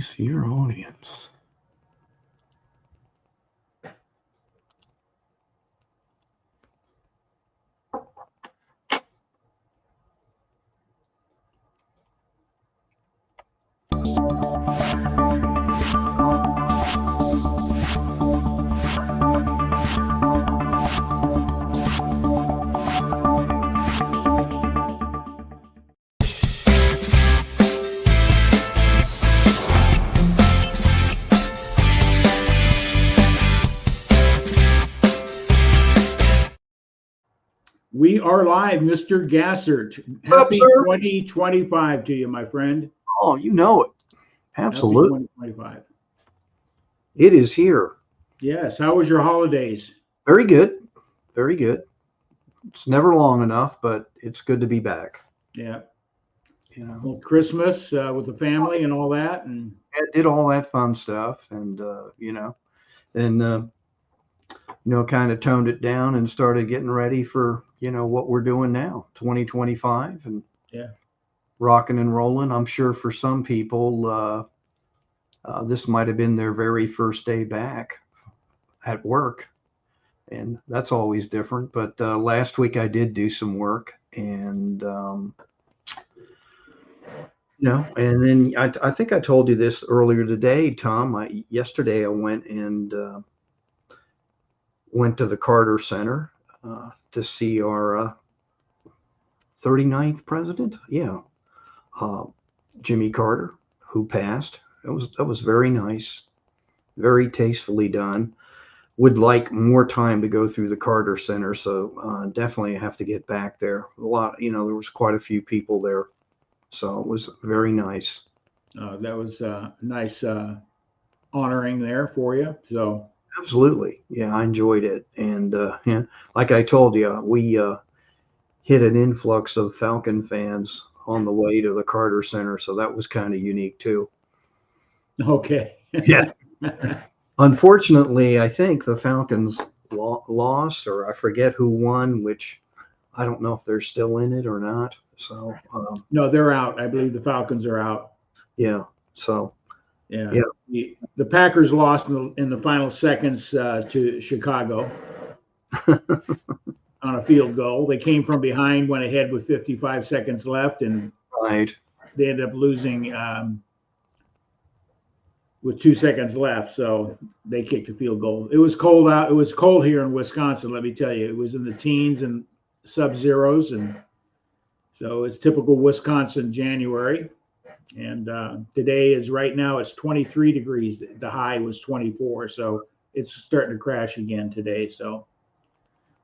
Voice your audience. We are live, Mr. Gassert. Happy 2025 to you, my friend. Oh, you know it. Absolutely. Happy 2025. It is here. Yes. How was your holidays? Very good. Very good. It's never long enough, but it's good to be back. Yeah. You know, Well, Christmas with the family and all that, and I did all that fun stuff, and kind of toned it down and started getting ready for what we're doing now, 2025, and yeah, rocking and rolling. I'm sure for some people, this might have been their very first day back at work, and that's always different. But last week I did do some work, and and then I think I told you this earlier today, Tom. Yesterday I went to the Carter Center to see our 39th president. Yeah, Jimmy Carter, who passed. That was very nice, very tastefully done. Would like more time to go through the Carter Center, so definitely have to get back there. A lot, there was quite a few people there, so it was very nice. That was nice honoring there for you. So absolutely, yeah, I enjoyed it, and yeah, like I told you, we hit an influx of Falcon fans on the way to the Carter Center, so that was kind of unique too. Okay. Yeah. Unfortunately, I think the Falcons lost, or I forget who won, which I don't know if they're still in it or not. So no, they're out. I believe the Falcons are out. Yeah. So yeah. The Packers lost in the final seconds to Chicago on a field goal. They came from behind, went ahead with 55 seconds left, and right. They ended up losing with 2 seconds left. So they kicked a field goal. It was cold out. It was cold here in Wisconsin, let me tell you. It was in the teens and sub-zeros, and so it's typical Wisconsin January. And today is right now it's 23 degrees. The high was 24, so it's starting to crash again today. So,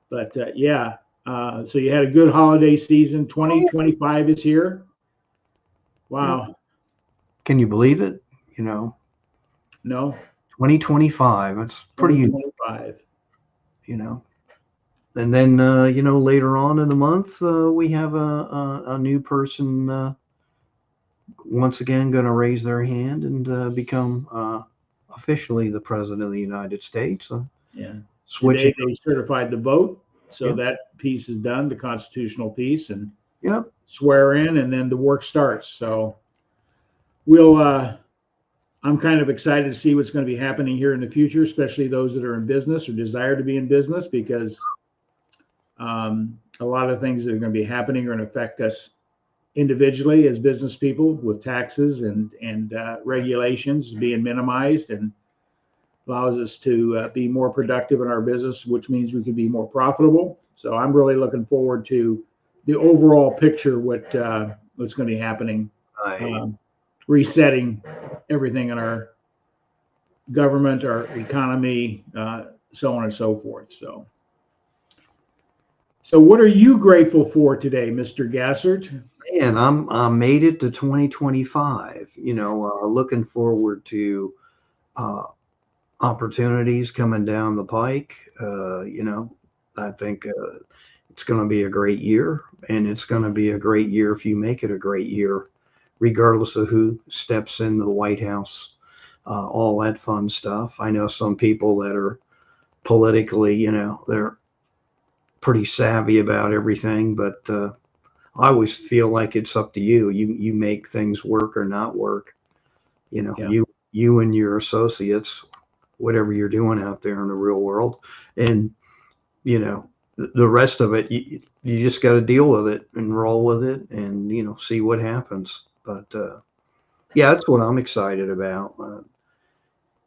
but yeah, so you had a good holiday season. 2025 is here. Wow. Can you believe it? No. 2025. That's pretty. 2025. And then later on in the month we have a new person. Once again, going to raise their hand and become officially the president of the United States. Yeah. Today they certified the vote, so that piece is done, the constitutional piece, and swear in, and then the work starts. So we'll. I'm kind of excited to see what's going to be happening here in the future, especially those that are in business or desire to be in business, because a lot of things that are going to be happening are going to affect us individually as business people, with taxes and regulations being minimized, and allows us to be more productive in our business, which means we can be more profitable. So I'm really looking forward to the overall picture, what's going to be happening, resetting everything in our government, our economy, so on and so forth. So what are you grateful for today, Mr. Gassert? Man, I made it to 2025. Looking forward to opportunities coming down the pike. I think it's going to be a great year, and it's going to be a great year if you make it a great year, regardless of who steps in the White House, all that fun stuff. I know some people that are politically, they're pretty savvy about everything, but I always feel like it's up to you. You make things work or not work. You know, you and your associates, whatever you're doing out there in the real world, and you know, the rest of it, you just got to deal with it and roll with it, and see what happens. But yeah, that's what I'm excited about,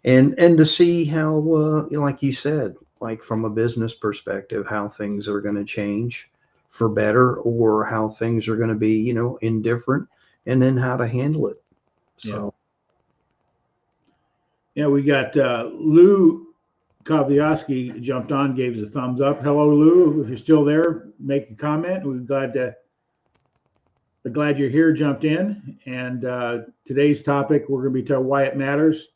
and to see how, like you said, like from a business perspective, how things are going to change for better, or how things are going to be, indifferent, and then how to handle it. So. Yeah, we got Lou Kavioski jumped on, gave us a thumbs up. Hello, Lou. If you're still there, make a comment. We're glad you're here, jumped in. And today's topic, we're going to be talking why it matters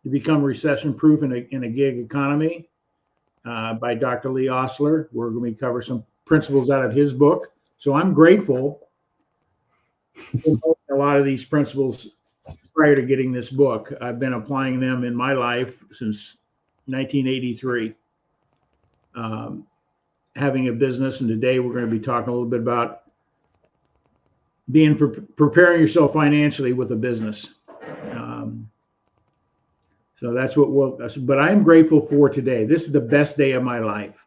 to become recession proof in a gig economy by Dr. Lee Ostler. We're going to cover some principles out of his book. So I'm grateful for a lot of these principles prior to getting this book. I've been applying them in my life since 1983. Having a business, and today we're going to be talking a little bit about preparing yourself financially with a business. So that's but I'm grateful for today. This is the best day of my life.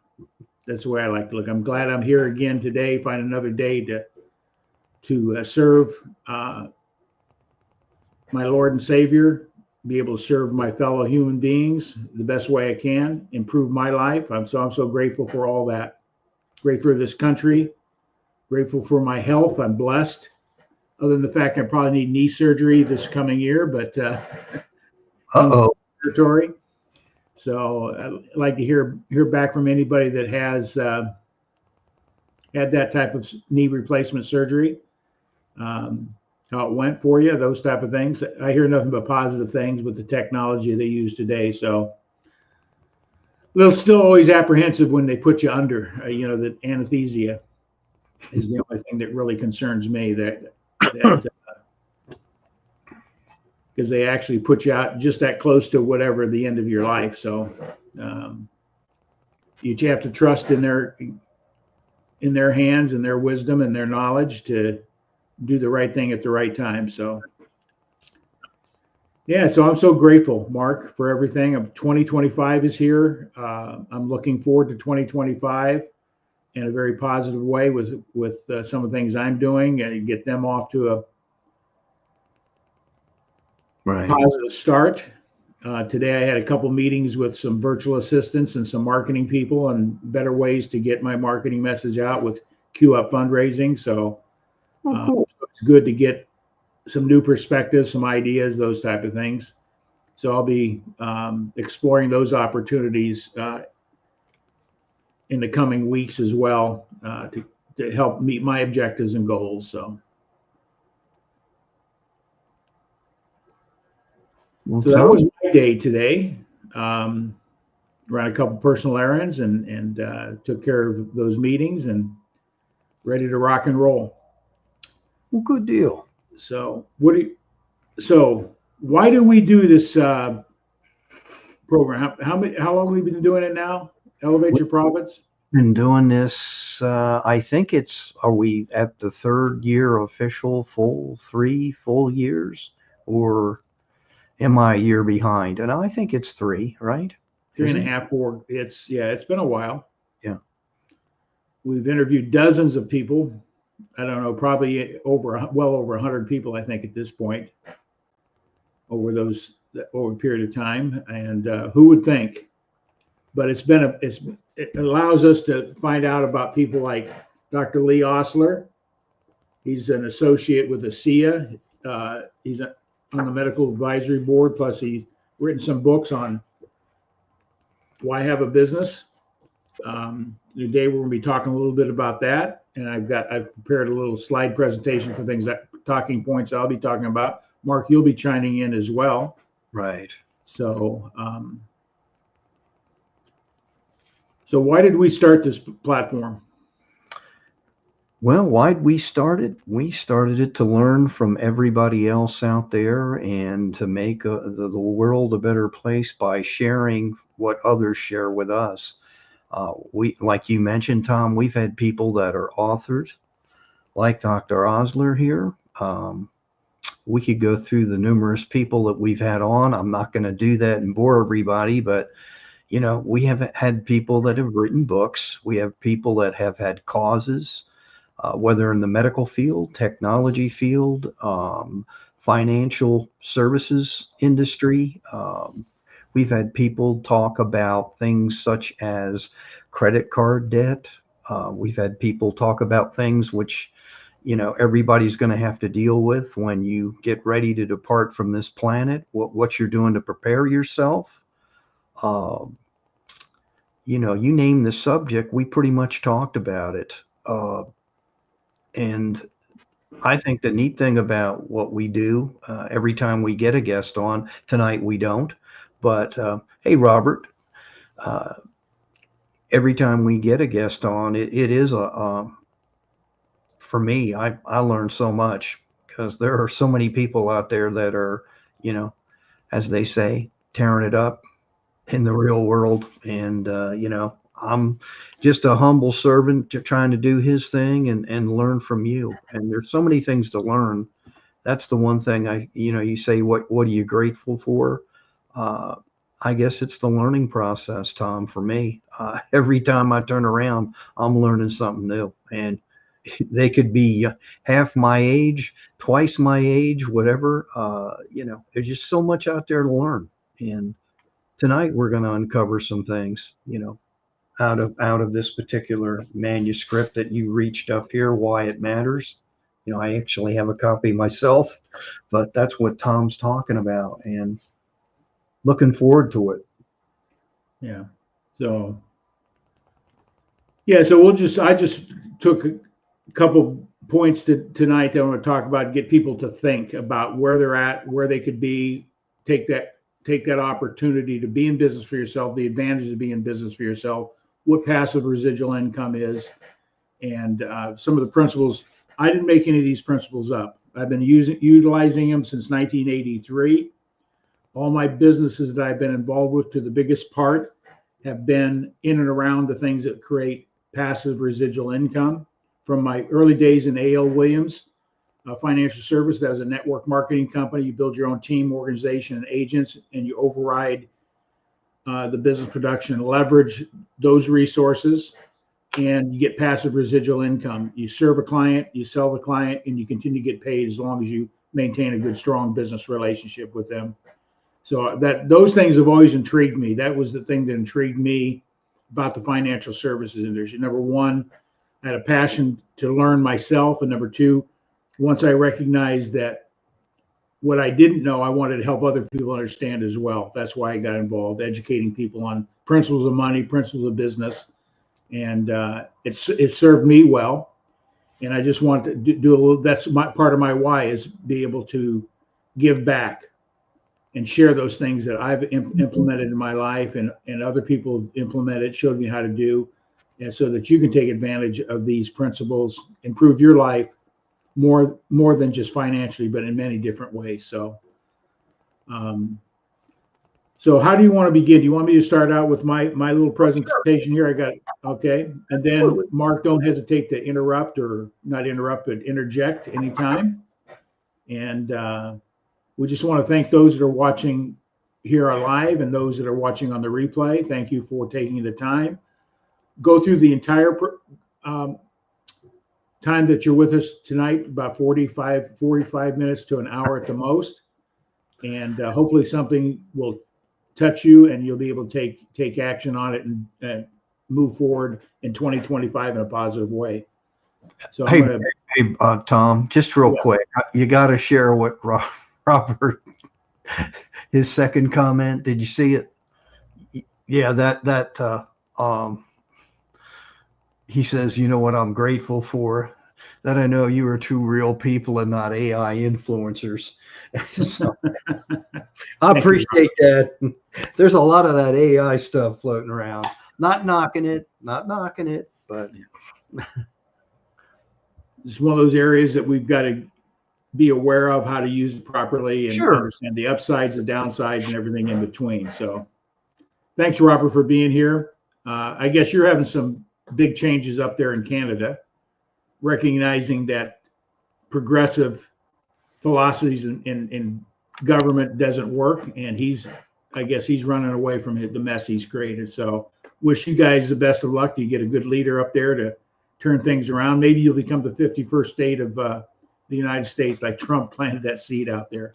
That's the way I like to look. I'm glad I'm here again today. Find another day to serve my Lord and Savior, be able to serve my fellow human beings the best way I can, improve my life. I'm so grateful for all that. Grateful for this country, grateful for my health. I'm blessed, other than the fact I probably need knee surgery this coming year, but territory. So I'd like to hear back from anybody that has had that type of knee replacement surgery. How it went for you, those type of things. I hear nothing but positive things with the technology they use today. So they're still always apprehensive when they put you under, that anesthesia is the only thing that really concerns me, that because they actually put you out just that close to whatever the end of your life. So you have to trust in their hands and their wisdom and their knowledge to do the right thing at the right time. So yeah, so I'm so grateful, Mark, for everything. 2025 is here. I'm looking forward to 2025 in a very positive way with some of the things I'm doing, and get them off to a positive start. Today I had a couple meetings with some virtual assistants and some marketing people on better ways to get my marketing message out with Queue Up fundraising. So it's good to get some new perspectives, some ideas, those type of things. So I'll be exploring those opportunities in the coming weeks as well to help meet my objectives and goals. So that was my day today. Ran a couple personal errands and took care of those meetings and ready to rock and roll. Well, good deal. So why do we do this program? How long have we been doing it now? Elevate Your Profits? Been doing this, I think are we at the third year official, 3 full years, or am I a year behind? And I think it's 3, right? 3.5, 4. It's been a while. Yeah. We've interviewed dozens of people. I don't know, probably well over 100 people, I think, at this point, over a period of time. And who would think? But it allows us to find out about people like Dr. Lee Ostler. He's an associate with ASEA. He's on the medical advisory board. Plus, he's written some books on why have a business. Today we're going to be talking a little bit about that, and I've prepared a little slide presentation for talking points I'll be talking about. Mark, you'll be chiming in as well. Right. So, so why did we start this platform? Well, why'd we start it? We started it to learn from everybody else out there and to make the world a better place by sharing what others share with us. We, like you mentioned, Tom, we've had people that are authors, like Dr. Ostler here. we could go through the numerous people that we've had on. I'm not going to do that and bore everybody, but we have had people that have written books. We have people that have had causes, whether in the medical field, technology field, financial services industry. We've had people talk about things such as credit card debt. We've had people talk about things which, everybody's going to have to deal with when you get ready to depart from this planet, what you're doing to prepare yourself. You name the subject, we pretty much talked about it. And I think the neat thing about what we do, every time we get a guest on, tonight we don't, but hey, Robert, every time we get a guest on, it is for me, I learn so much because there are so many people out there that are, as they say, tearing it up in the real world. And, I'm just a humble servant trying to do his thing and learn from you. And there's so many things to learn. That's the one thing you say, what are you grateful for? I guess it's the learning process, Tom, for me. Every time I turn around, I'm learning something new. And they could be half my age, twice my age, whatever. There's just so much out there to learn. And tonight we're going to uncover some things, out of this particular manuscript that you reached up here, why it matters. I actually have a copy myself, but that's what Tom's talking about, and looking forward to it. Yeah. So I just took a couple points tonight that I want to talk about, get people to think about where they're at, where they could be, take that opportunity to be in business for yourself, the advantage of being in business for yourself, what passive residual income is, and some of the principles. I didn't make any of these principles up. I've been utilizing them since 1983. All my businesses that I've been involved with, to the biggest part, have been in and around the things that create passive residual income. From my early days in A.L. Williams Financial Service, that was a network marketing company. You build your own team, organization, and agents, and you override the business production and leverage those resources, and you get passive residual income. You serve a client, you sell the client, and you continue to get paid as long as you maintain a good, strong business relationship with them. So those things have always intrigued me. That was the thing that intrigued me about the financial services industry. Number one, I had a passion to learn myself, and number two, once I recognized that what I didn't know, I wanted to help other people understand as well. That's why I got involved, educating people on principles of money, principles of business, and it served me well. And I just want to do a little. That's part of my why, is be able to give back and share those things that I've implemented in my life, and other people have implemented, showed me how to do, and so that you can take advantage of these principles, improve your life more than just financially, but in many different ways. So, so how do you want to begin? Do you want me to start out with my little presentation here? I got it. Okay. And then Mark, don't hesitate to interrupt, or not interrupt, but interject anytime. And we just want to thank those that are watching here live and those that are watching on the replay. Thank you for taking the time. Go through the entire time that you're with us tonight, about 45 minutes to an hour at the most. And hopefully something will touch you and you'll be able to take action on it and move forward in 2025 in a positive way. So hey, Tom, just real quick, you got to share what Robert, his second comment. Did you see it? Yeah, he says, you know what I'm grateful for? That I know you are two real people and not AI influencers. So, I appreciate that. There's a lot of that AI stuff floating around. Not knocking it, but it's one of those areas that we've got to be aware of how to use it properly and understand the upsides, the downsides, and everything in between. So thanks, Robert, for being here. I guess you're having some big changes up there in Canada, recognizing that progressive philosophies in government doesn't work, and I guess he's running away from the mess he's created. So wish you guys the best of luck. You get a good leader up there to turn things around. Maybe you'll become the 51st state of the United States, like Trump planted that seed out there.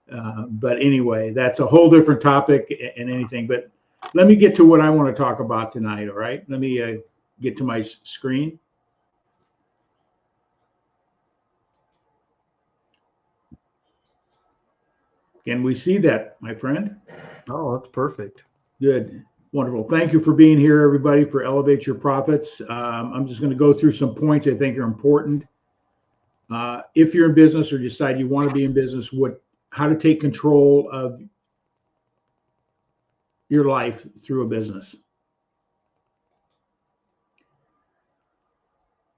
But anyway, that's a whole different topic and anything. But let me get to what I want to talk about tonight. All right. Let me get to my screen. Can we see that, my friend? Oh, that's perfect. Good. Wonderful. Thank you for being here, everybody, for Elevate Your Profits. I'm just going to go through some points I think are important. If you're in business or decide you want to be in business, how to take control of your life through a business.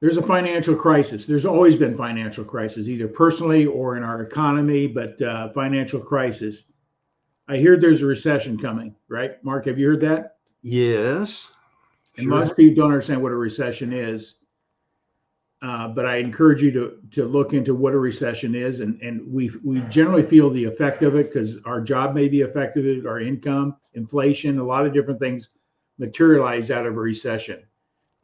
There's a financial crisis. There's always been financial crisis, either personally or in our economy, but financial crisis. I hear there's a recession coming, right? Mark, have you heard that? Yes. And most people don't understand what a recession is. But I encourage you to look into what a recession is. And we generally feel the effect of it because our job may be affected, our income, inflation, a lot of different things materialize out of a recession.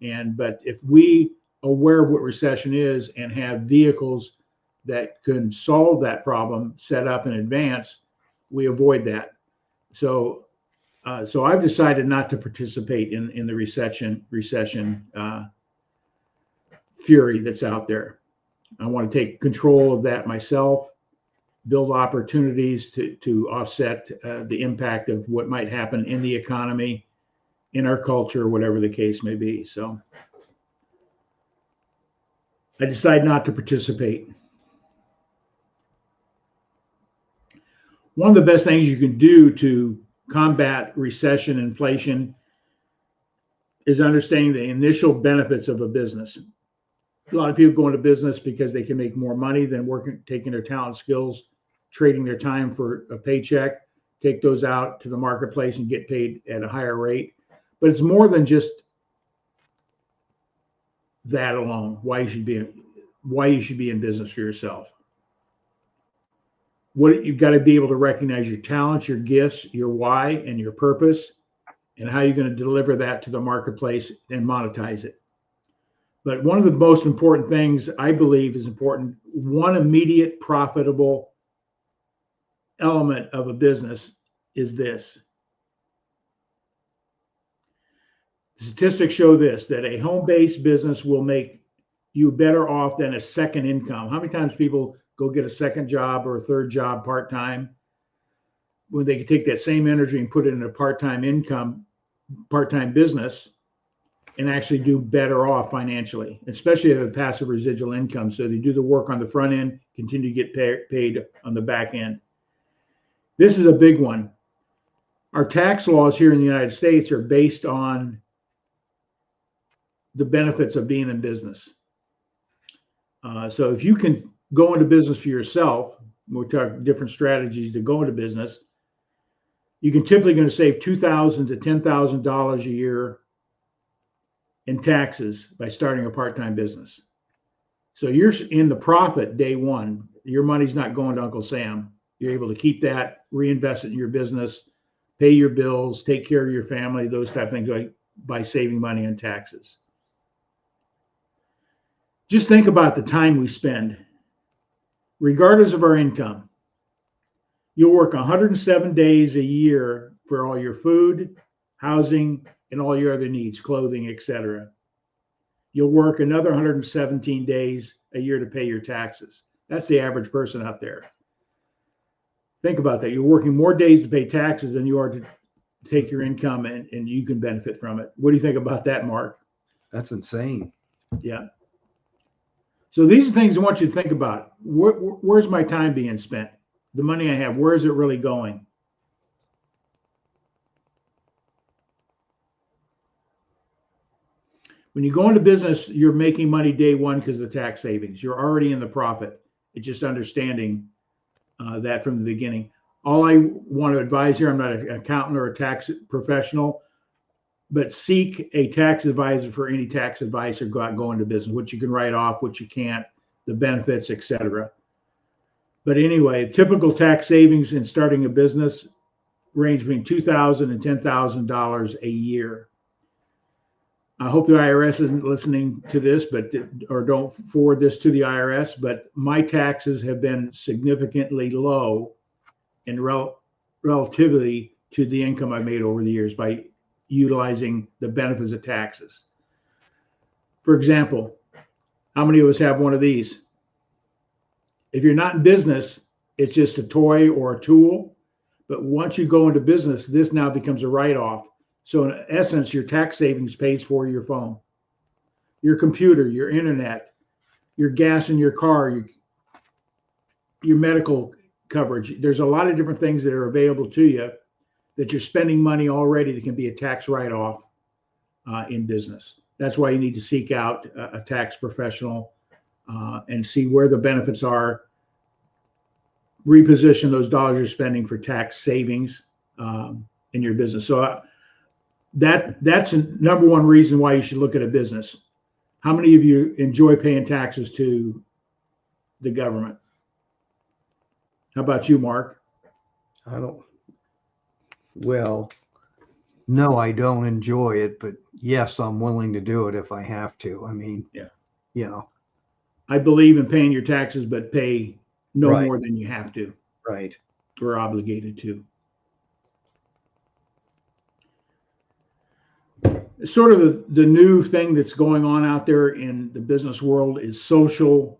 But if we are aware of what recession is and have vehicles that can solve that problem set up in advance, we avoid that. So I've decided not to participate in the recession fury that's out there. I want to take control of that myself, build opportunities to offset the impact of what might happen in the economy, in our culture, whatever the case may be. So I decide not to participate. One of the best things you can do to combat recession, inflation, is understanding the initial benefits of a business. A lot of people go into business because they can make more money than working, taking their talent, skills, trading their time for a paycheck, take those out to the marketplace and get paid at a higher rate. But it's more than just that alone. Why you should be in business for yourself. What you've got to be able to recognize your talents, your gifts, your why, and your purpose, and how you're going to deliver that to the marketplace and monetize it. But one of the most important things I believe is important, one immediate profitable element of a business is this. Statistics show this, that a home-based business will make you better off than a second income. How many times people go get a second job or a third job part-time when they can take that same energy and put it in a part-time income, part-time business, and actually do better off financially, especially if they have a passive residual income. So they do the work on the front end, continue to get paid on the back end. This is a big one. Our tax laws here in the United States are based on the benefits of being in business. So if you can go into business for yourself, we're talking different strategies to go into business, you can typically going to save $2,000 to $10,000 a year in taxes by starting a part-time business. So you're in the profit day one. Your money's not going to Uncle Sam. You're able to keep that, reinvest it in your business, pay your bills, take care of your family, those type of things by saving money on taxes. Just think about the time we spend, regardless of our income. You'll work 107 days a year for all your food, housing, and all your other needs, clothing, etc. You'll work another 117 days a year to pay your taxes. That's the average person out there. Think about that. You're working more days to pay taxes than you are to take your income and you can benefit from it. What do you think about that, Mark? That's insane. Yeah. So these are things I want you to think about. Where's my time being spent? The money I have, where is it really going? When you go into business, you're making money day one because of the tax savings. You're already in the profit. It's just understanding that from the beginning. All I want to advise here, I'm not an accountant or a tax professional, but seek a tax advisor for any tax advice or go into business, what you can write off, what you can't, the benefits, etc. But anyway, typical tax savings in starting a business range between $2,000 and $10,000 a year. I hope the IRS isn't listening to this, or don't forward this to the IRS, but my taxes have been significantly low in relativity to the income I've made over the years by utilizing the benefits of taxes. For example, how many of us have one of these? If you're not in business, it's just a toy or a tool. But once you go into business, this now becomes a write-off. So in essence, your tax savings pays for your phone, your computer, your internet, your gas in your car, your medical coverage. There's a lot of different things that are available to you that you're spending money already that can be a tax write-off in business. That's why you need to seek out a tax professional and see where the benefits are. Reposition those dollars you're spending for tax savings in your business. So that's a number one reason why you should look at a business. How many of you enjoy paying taxes to the government? How about you, Mark? Well, no, I don't enjoy it, but yes, I'm willing to do it if I have to. I mean, yeah. I believe in paying your taxes, but pay no more than you have to. Right. We're obligated to. Sort of the new thing that's going on out there in the business world is social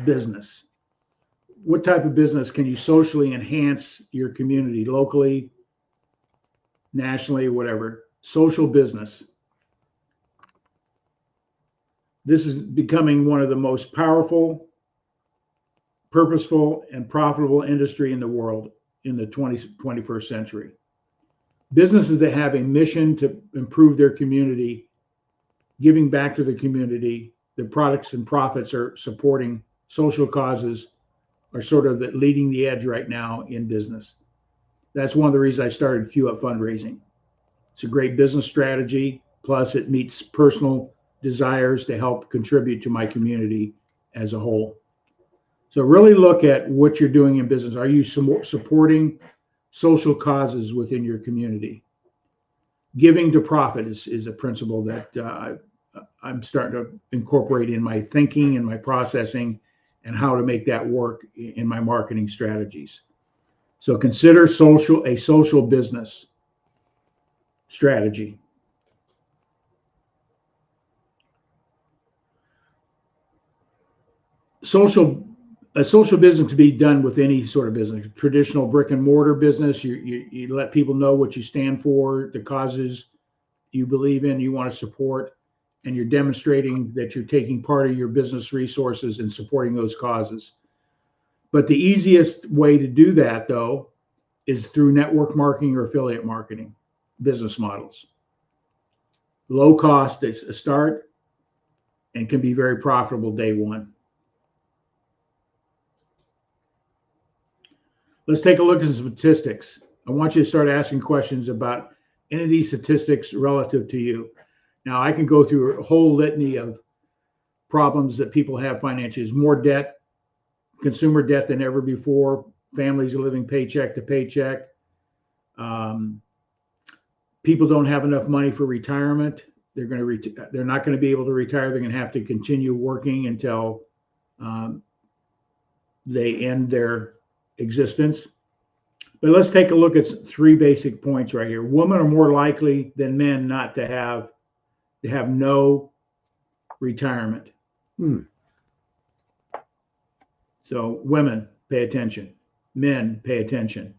business. What type of business can you socially enhance your community, locally, nationally, whatever? Social business. This is becoming one of the most powerful, purposeful, and profitable industry in the world in the 21st century. Businesses that have a mission to improve their community, giving back to the community, the products and profits are supporting social causes, are sort of leading the edge right now in business. That's one of the reasons I started Q Up Fundraising. It's a great business strategy, plus it meets personal desires to help contribute to my community as a whole. So really look at what you're doing in business. Are you supporting social causes within your community? Giving to profit is a principle that I'm starting to incorporate in my thinking and my processing and how to make that work in my marketing strategies. So consider a social business strategy. A social business can be done with any sort of business. Traditional brick and mortar business, you let people know what you stand for, the causes you believe in, you want to support, and you're demonstrating that you're taking part of your business resources and supporting those causes. But the easiest way to do that, though, is through network marketing or affiliate marketing business models. Low cost is a start and can be very profitable day one. Let's take a look at some statistics. I want you to start asking questions about any of these statistics relative to you. Now, I can go through a whole litany of problems that people have financially. There's more debt, consumer debt than ever before. Families are living paycheck to paycheck. People don't have enough money for retirement. They're not going to be able to retire. They're going to have to continue working until they end their existence. But let's take a look at 3 basic points right here. Women are more likely than men not to have no retirement. So women, pay attention. Men, pay attention.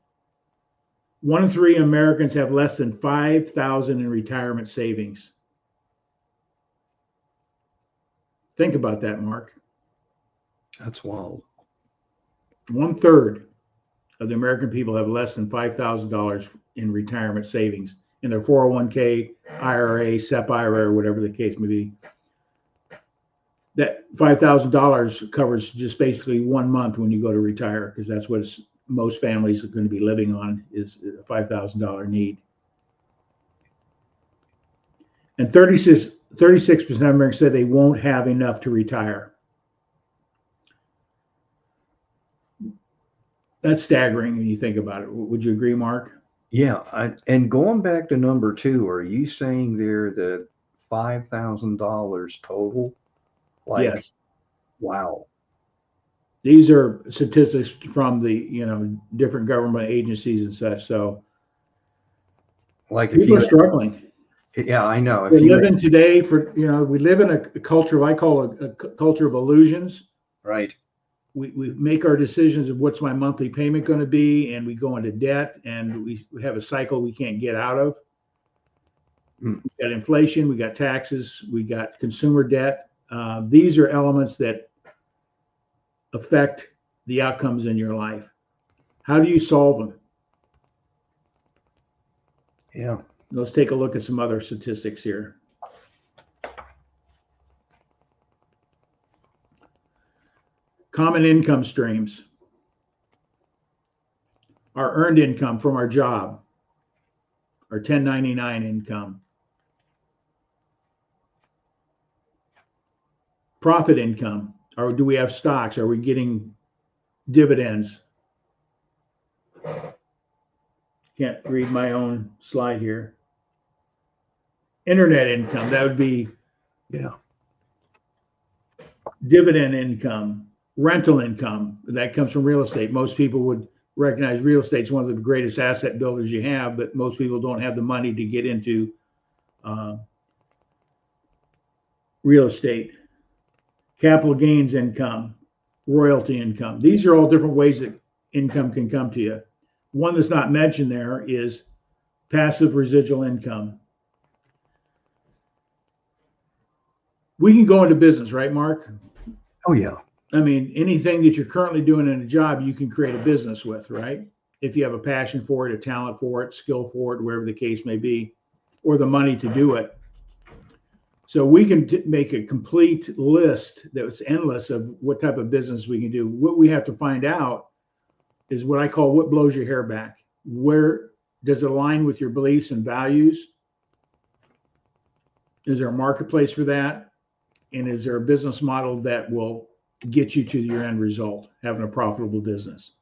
1 in 3 Americans have less than $5,000 in retirement savings. Think about that, Mark. That's wild. 1/3 of the American people have less than $5,000 in retirement savings in their 401k, IRA, SEP IRA, or whatever the case may be. That $5,000 covers just basically 1 month when you go to retire, because that's what most families are going to be living on, is a $5,000 need. And 36% of Americans said they won't have enough to retire. That's staggering when you think about it. Would you agree, Mark? Yeah, and going back to number two, are you saying there that $5,000 total? Like, Yes. wow. These are statistics from the different government agencies and such. So Like if people are you, struggling. yeah, I know. We're If you, living today we live in a culture I call a culture of illusions. right. We make our decisions of what's my monthly payment going to be, and we go into debt, and we have a cycle we can't get out of. Mm. We got inflation, we got taxes, we got consumer debt. These are elements that affect the outcomes in your life. How do you solve them? Yeah. Let's take a look at some other statistics here. Common income streams. Our earned income from our job, our 1099 income. Profit income, or do we have stocks? Are we getting dividends? Can't read my own slide here. Internet income, that would be dividend income, rental income, that comes from real estate. Most people would recognize real estate is one of the greatest asset builders you have, but most people don't have the money to get into real estate. Capital gains income, royalty income. These are all different ways that income can come to you. One that's not mentioned there is passive residual income. We can go into business, right, Mark? Oh, yeah. I mean, anything that you're currently doing in a job, you can create a business with, right? If you have a passion for it, a talent for it, skill for it, wherever the case may be, or the money to do it. So we can make a complete list that's endless of what type of business we can do. What we have to find out is what I call what blows your hair back. Where does it align with your beliefs and values? Is there a marketplace for that? And is there a business model that will get you to your end result, having a profitable business?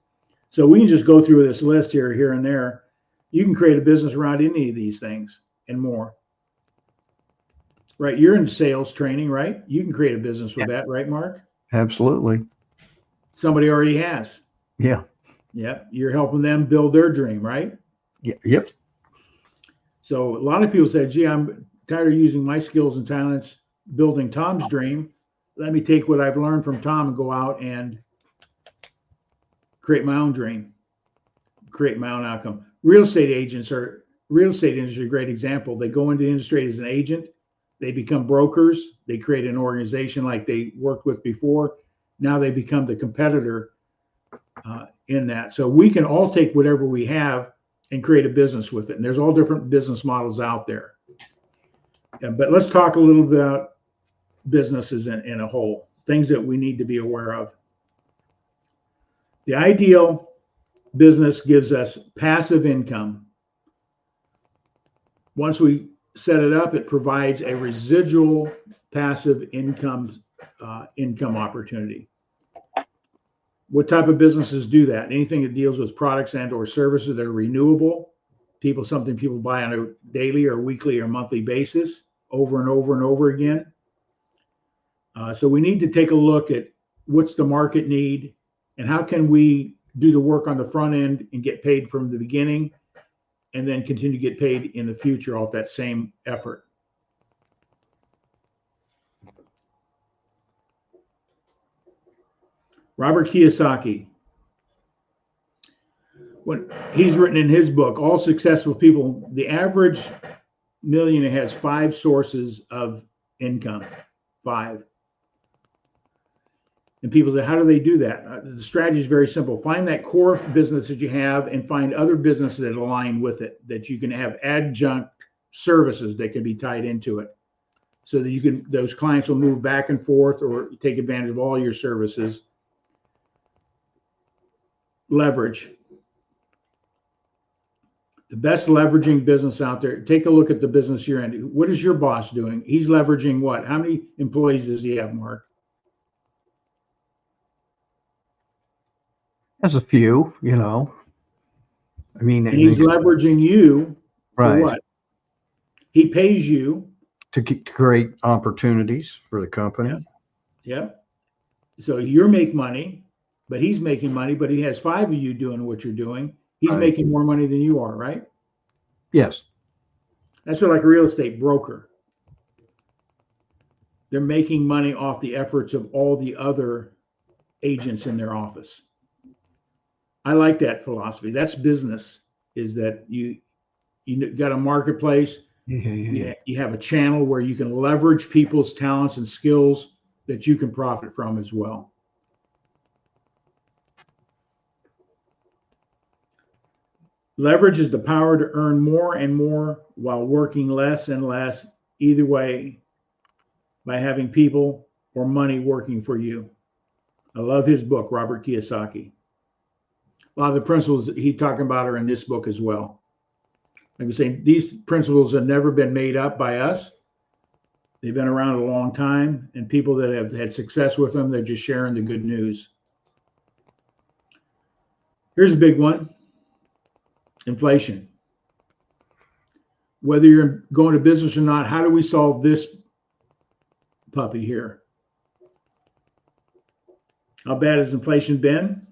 So we can just go through this list here and there. You can create a business around any of these things and more. Right? You're in sales training, right? You can create a business with that, right, Mark? Absolutely. Somebody already has. Yeah. Yeah. You're helping them build their dream, right? Yeah. Yep. So a lot of people say, gee, I'm tired of using my skills and talents building Tom's dream. Let me take what I've learned from Tom and go out and create my own dream, create my own outcome. Real estate industry is a great example. They go into the industry as an agent. They become brokers. They create an organization like they worked with before. Now they become the competitor in that. So we can all take whatever we have and create a business with it. And there's all different business models out there. Yeah, but let's talk a little bit about businesses in a whole, things that we need to be aware of. The ideal business gives us passive income. Once we set it up, it provides a residual passive income opportunity. What type of businesses do that? Anything that deals with products and or services that are renewable, something people buy on a daily or weekly or monthly basis over and over and over again. So we need to take a look at what's the market need and how can we do the work on the front end and get paid from the beginning and then continue to get paid in the future off that same effort. Robert Kiyosaki, when he's written in his book, All Successful People, the average millionaire has 5 sources of income, 5. And people say, how do they do that? The strategy is very simple. Find that core business that you have and find other businesses that align with it, that you can have adjunct services that can be tied into it. So that those clients will move back and forth or take advantage of all your services. Leverage. The best leveraging business out there, take a look at the business you're in. What is your boss doing? He's leveraging what? How many employees does he have, Mark? Has a few, you know. I mean, And he's leveraging you for right. what? He pays you To create opportunities for the company. Yeah. So you make money, but he's making money, but he has 5 of you doing what you're doing. He's Right. making more money than you are, right? Yes. That's sort of like a real estate broker. They're making money off the efforts of all the other agents in their office. I like that philosophy. That's business, is that you got a marketplace. You have a channel where you can leverage people's talents and skills that you can profit from as well. Leverage is the power to earn more and more while working less and less, either way, by having people or money working for you. I love his book, Robert Kiyosaki. A lot of the principles he's talking about are in this book as well. Like I'm saying, these principles have never been made up by us. They've been around a long time, and people that have had success with them, they're just sharing the good news. Here's a big one: inflation. Whether you're going to business or not, how do we solve this puppy here? How bad has inflation been?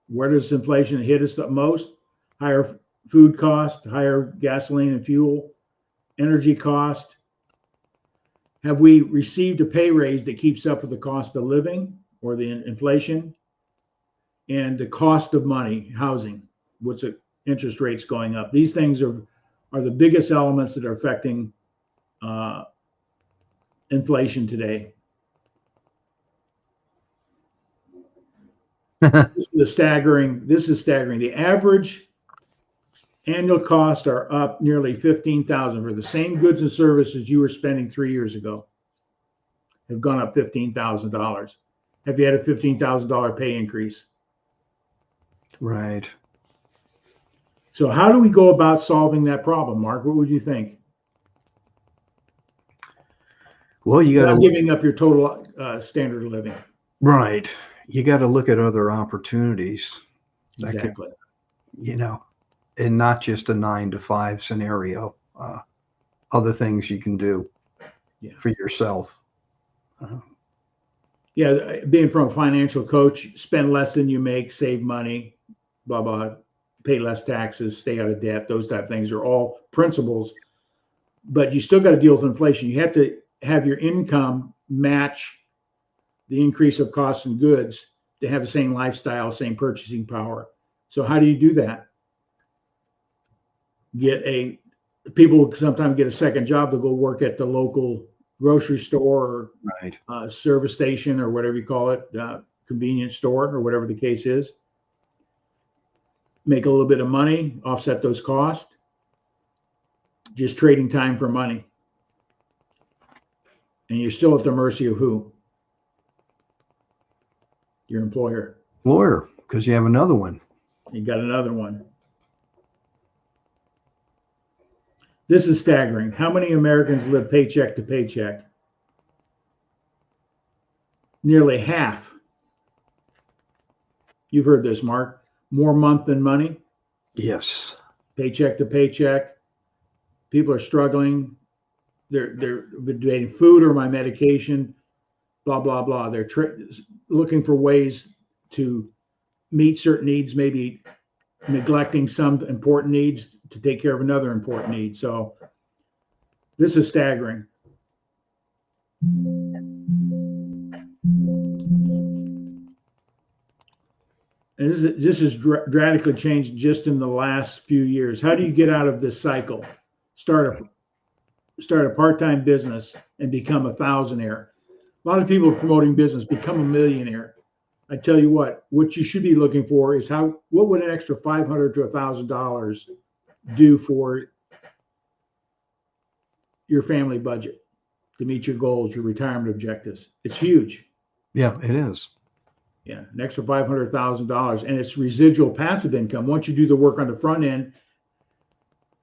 Where does inflation hit us the most? Higher food cost, higher gasoline and fuel, energy cost. Have we received a pay raise that keeps up with the cost of living or the inflation? And the cost of money, housing, what's the interest rates going up? These things are the biggest elements that are affecting inflation today. This is staggering. The average annual costs are up nearly $15,000 for the same goods and services you were spending 3 years ago. Have gone up $15,000. Have you had a $15,000 pay increase? Right. So how do we go about solving that problem, Mark? What would you think? Well, you got to giving up your total standard of living. Right. You got to look at other opportunities. Exactly. You know, and not just a 9-to-5 scenario. Other things you can do for yourself. Being from a financial coach, spend less than you make, save money, blah, blah, pay less taxes, stay out of debt. Those type of things are all principles. But you still got to deal with inflation. You have to have your income match the increase of costs and goods to have the same lifestyle, same purchasing power. So how do you do that? People sometimes get a second job to go work at the local grocery store or service station or whatever you call it, convenience store or whatever the case is. Make a little bit of money, offset those costs. Just trading time for money. And you're still at the mercy of who? Your employer. Lawyer, because you have another one. You got another one. This is staggering. How many Americans live paycheck to paycheck? Nearly half. You've heard this, Mark. More month than money. Yes. Paycheck to paycheck. People are struggling. They're debating food or my medication, blah, blah, blah. They're looking for ways to meet certain needs, maybe neglecting some important needs to take care of another important need. So this is staggering. And this has dramatically changed just in the last few years. How do you get out of this cycle? Start a part-time business and become a thousandaire. A lot of people promoting business, become a millionaire. I tell you what you should be looking for is what would an extra $500 to $1,000 do for your family budget to meet your goals, your retirement objectives? It's huge. Yeah, it is. Yeah, an extra $500,000, and it's residual passive income. Once you do the work on the front end,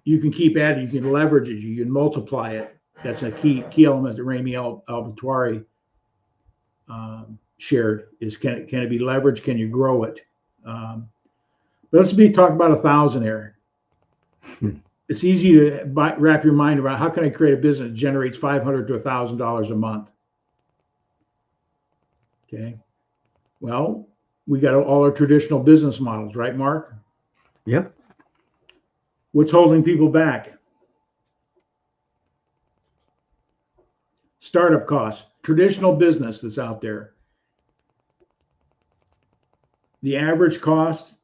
you can keep adding, you can leverage it, you can multiply it. That's a key element that Rami Albatwari shared. Is can it be leveraged? Can you grow it? But let's talk about 1,000 here. It's easy to wrap your mind around how can I create a business that generates $500 to $1,000 a month. Okay. Well, we got all our traditional business models, right, Mark? Yep. What's holding people back? Startup costs, traditional business that's out there. The average cost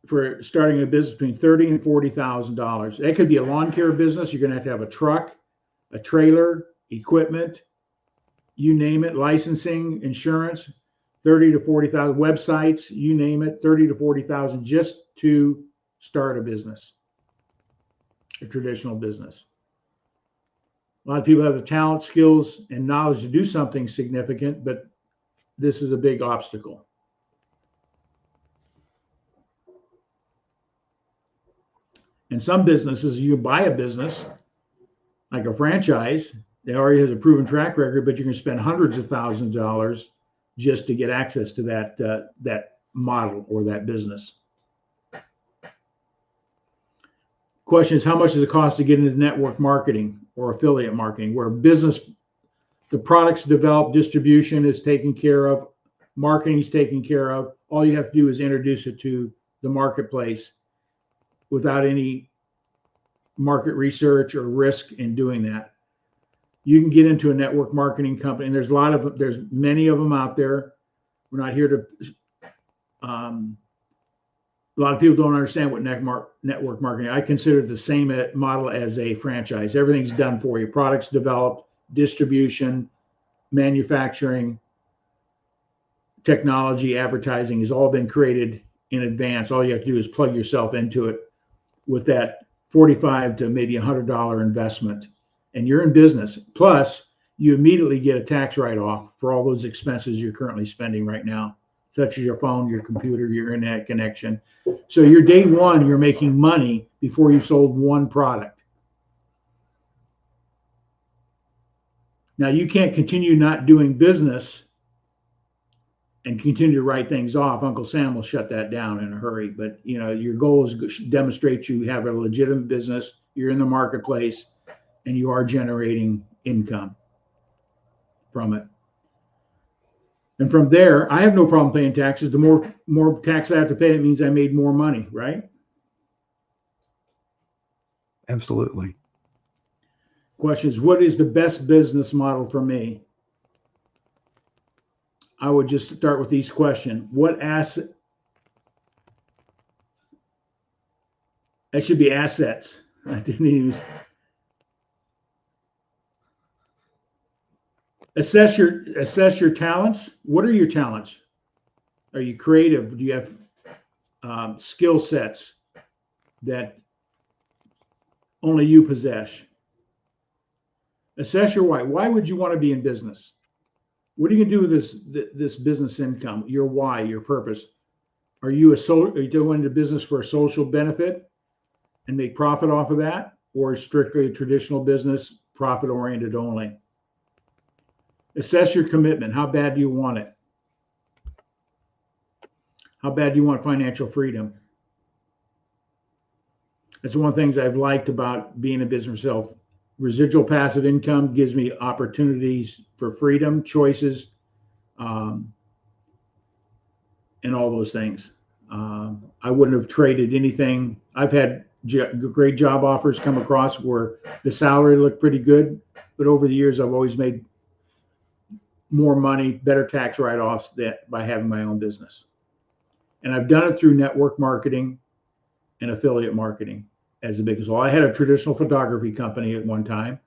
for starting a business between $30,000 and $40,000. That could be a lawn care business. You're going to have a truck, a trailer, equipment, you name it, licensing, insurance, 30 to 40,000, websites, you name it, 30 to 40,000 just to start a business, a traditional business. A lot of people have the talent, skills, and knowledge to do something significant, but this is a big obstacle. And some businesses, you buy a business, like a franchise, that already has a proven track record, but you're going to spend hundreds of thousands of dollars just to get access to that model or that business. Question is, how much does it cost to get into network marketing or affiliate marketing, where business, the products developed, distribution is taken care of, marketing is taken care of. All you have to do is introduce it to the marketplace without any market research or risk in doing that. You can get into a network marketing company, and there's many of them out there. We're not here to, a lot of people don't understand what network marketing. I consider it the same model as a franchise. Everything's done for you. Products developed, distribution, manufacturing, technology, advertising has all been created in advance. All you have to do is plug yourself into it with that $45 to maybe $100 investment, and you're in business. Plus, you immediately get a tax write-off for all those expenses you're currently spending right now, such as your phone, your computer, your internet connection. So your day one, you're making money before you've sold one product. Now, you can't continue not doing business and continue to write things off. Uncle Sam will shut that down in a hurry. But your goal is to demonstrate you have a legitimate business, you're in the marketplace, and you are generating income from it. And from there, I have no problem paying taxes. The more tax I have to pay, it means I made more money, right? Absolutely. Question is, what is the best business model for me? I would just start with these questions. What asset? That should be assets. I didn't use. Assess your talents. What are your talents? Are you creative? Do you have skill sets that only you possess? Assess your why. Why would you want to be in business? What are you going to do with this business income? Your why, your purpose. Are you doing the business for a social benefit and make profit off of that, or strictly a traditional business, profit oriented only? Assess your commitment. How bad do you want it? How bad do you want financial freedom? That's one of the things I've liked about being in business myself. Residual passive income gives me opportunities for freedom, choices, and all those things. I wouldn't have traded anything. I've had great job offers come across where the salary looked pretty good, but over the years, I've always made more money, better tax write-offs by having my own business. And I've done it through network marketing and affiliate marketing as the biggest. Well, I had a traditional photography company at one time,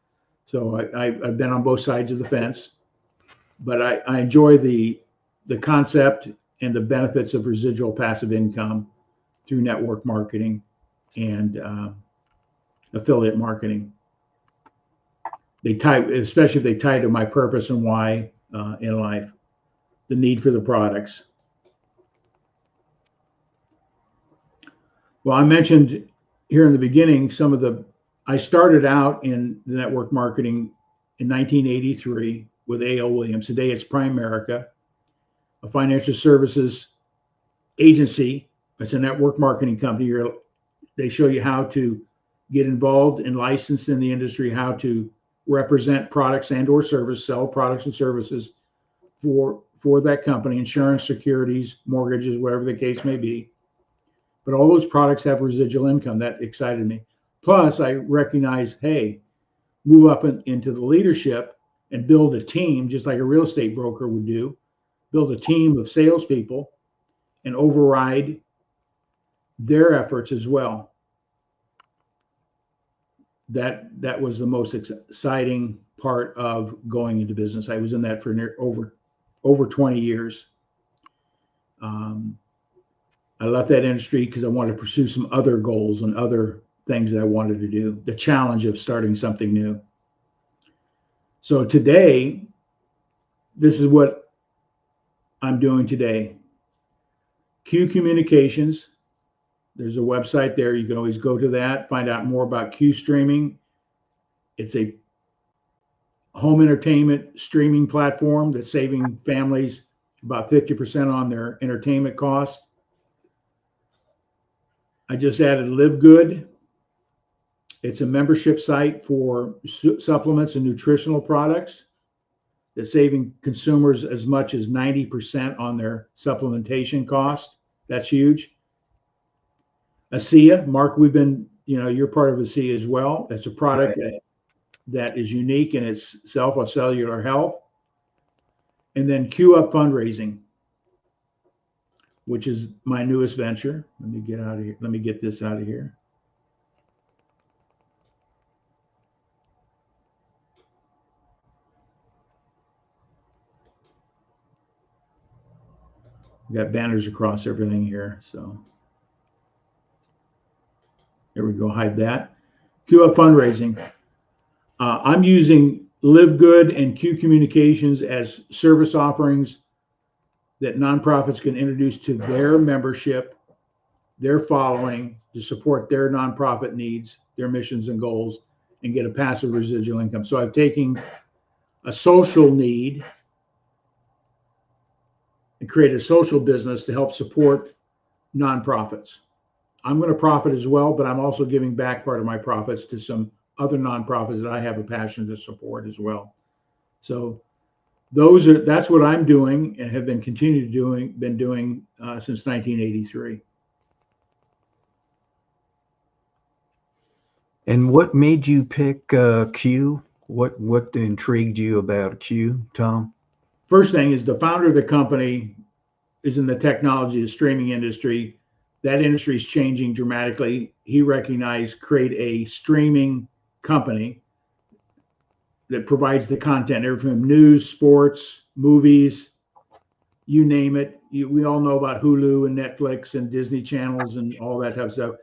so I've been on both sides of the fence, but I enjoy the concept and the benefits of residual passive income through network marketing and affiliate marketing. Especially if they tie to my purpose and why in life, the need for the products. Well, I mentioned here in the beginning I started out in the network marketing in 1983 with A.L. Williams. Today it's Primerica. a financial services agency. It's a network marketing company. They show you how to get involved and licensed in the industry, how to represent products and or service, sell products and services for that company, insurance, securities, mortgages, whatever the case may be. But all those products have residual income. That excited me. Plus, I recognized, hey, move up into the leadership and build a team, just like a real estate broker would do, build a team of salespeople and override their efforts as well. That was the most exciting part of going into business. I was in that for over 20 years. I left that industry because I wanted to pursue some other goals and other things that I wanted to do, the challenge of starting something new. So today, this is what I'm doing today. Q Communications. There's a website there. You can always go to that, find out more about Q streaming. It's a home entertainment streaming platform that's saving families about 50% on their entertainment costs. I just added Live Good. It's a membership site for supplements and nutritional products that's saving consumers as much as 90% on their supplementation cost. That's huge. ASEA, Mark, you're part of ASEA as well. It's a product that is unique in itself on cellular health. And then Q Up Fundraising, which is my newest venture. Let me get out of here. Let me get this out of here. We got banners across everything here. So there we go. Hide that. Q Up Fundraising. I'm using Live Good and Q Communications as service offerings that nonprofits can introduce to their membership, their following, to support their nonprofit needs, their missions and goals, and get a passive residual income. So I've taken a social need and created a social business to help support nonprofits. I'm going to profit as well, but I'm also giving back part of my profits to some other nonprofits that I have a passion to support as well. So that's what I'm doing and have been doing since 1983. And what made you pick Q? What intrigued you about Q, Tom? First thing is the founder of the company is in the technology, the streaming industry. That industry is changing dramatically. He recognized create a streaming company that provides the content, everything from news, sports, movies, you name it. We all know about Hulu and Netflix and Disney channels and all that type of stuff.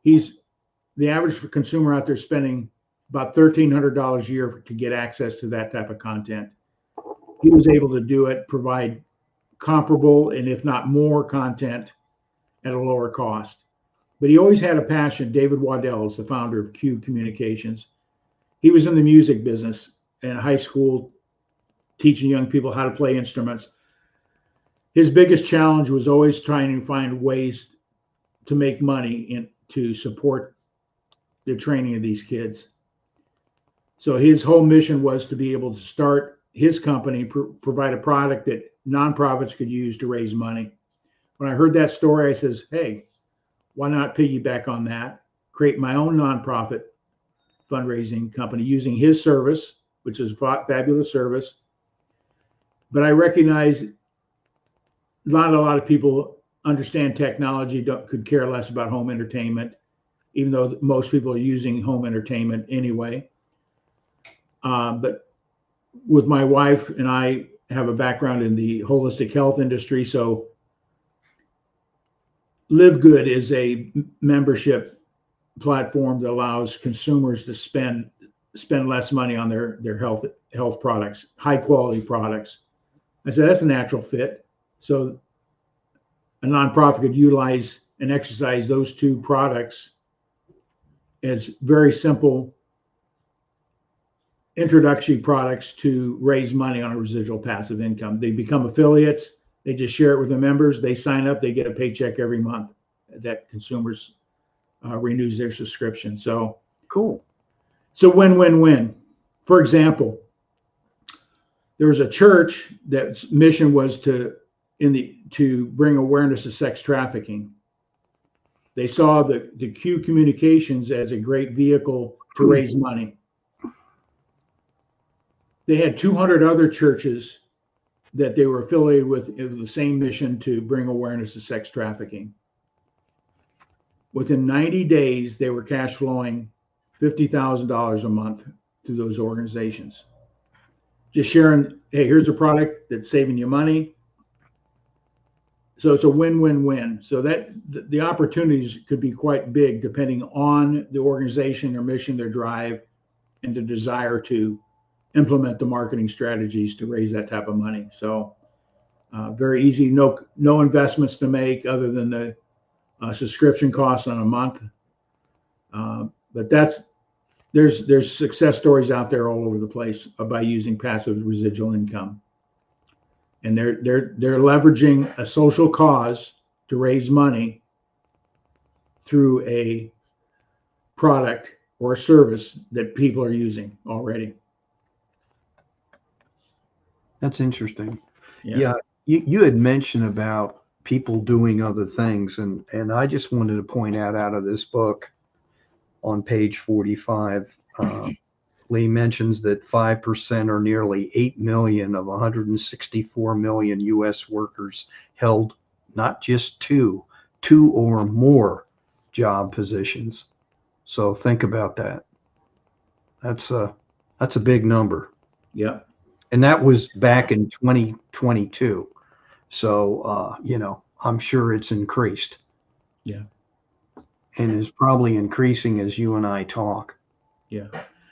The average consumer out there spending about $1,300 a year to get access to that type of content. He was able to do it, provide comparable and if not more content at a lower cost. But he always had a passion. David Waddell is the founder of Q Communications. He was in the music business in high school, teaching young people how to play instruments. His biggest challenge was always trying to find ways to make money and to support the training of these kids. So his whole mission was to be able to start his company, provide a product that nonprofits could use to raise money. When I heard that story, I says, hey, why not piggyback on that, create my own nonprofit fundraising company using his service, which is a fabulous service. But I recognize not a lot of people understand technology, could care less about home entertainment, even though most people are using home entertainment anyway. But with my wife and I have a background in the holistic health industry, so Live Good is a membership platform that allows consumers to spend less money on their health products, high quality products. I said that's a natural fit. So a nonprofit could utilize and exercise those two products as very simple introductory products to raise money on a residual passive income. They become affiliates. They just share it with the members. They sign up. They get a paycheck every month that consumers renews their subscription. So cool. So win-win-win. For example, there was a church that's mission was to bring awareness to sex trafficking. They saw the Q Communications as a great vehicle to raise money. They had 200 other churches that they were affiliated with the same mission to bring awareness to sex trafficking. Within 90 days, they were cash flowing $50,000 a month through those organizations. Just sharing, hey, here's a product that's saving you money. So it's a win-win-win. So that the opportunities could be quite big depending on the organization, their mission, their drive, and the desire to implement the marketing strategies to raise that type of money. So very easy, no investments to make other than the subscription costs on a month. But there's success stories out there all over the place by using passive residual income. And they're leveraging a social cause to raise money through a product or a service that people are using already. That's interesting. Yeah, you had mentioned about people doing other things, and I just wanted to point out of this book on page 45, Lee mentions that 5% or nearly 8 million of 164 million U.S. workers held not just two or more job positions. So think about that. That's a big number. Yeah. And that was back in 2022. So, I'm sure it's increased. Yeah. And is probably increasing as you and I talk. Yeah.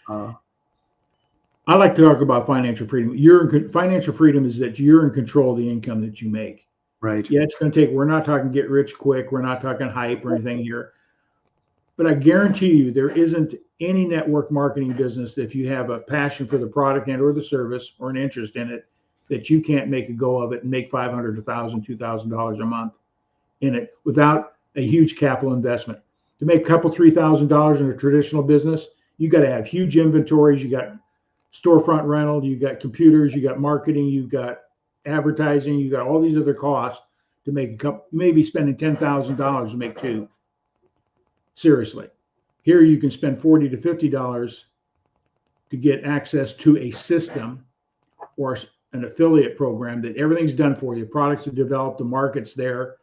I like to talk about financial freedom. Financial freedom is that you're in control of the income that you make. Right. Yeah, it's going to take, we're not talking get rich quick. We're not talking hype or anything here. But I guarantee you there isn't any network marketing business that if you have a passion for the product and or the service or an interest in it, that you can't make a go of it and make $500, $1,000, $2,000 a month in it without a huge capital investment. To make a couple $3,000 in a traditional business, you got to have huge inventories. You got storefront rental, you got computers, you got marketing, you got advertising, you got all these other costs to make a couple. You may be spending $10,000 to make two. Seriously, here you can spend $40 to $50 to get access to a system or an affiliate program that everything's done for you. Products are developed, the market's there.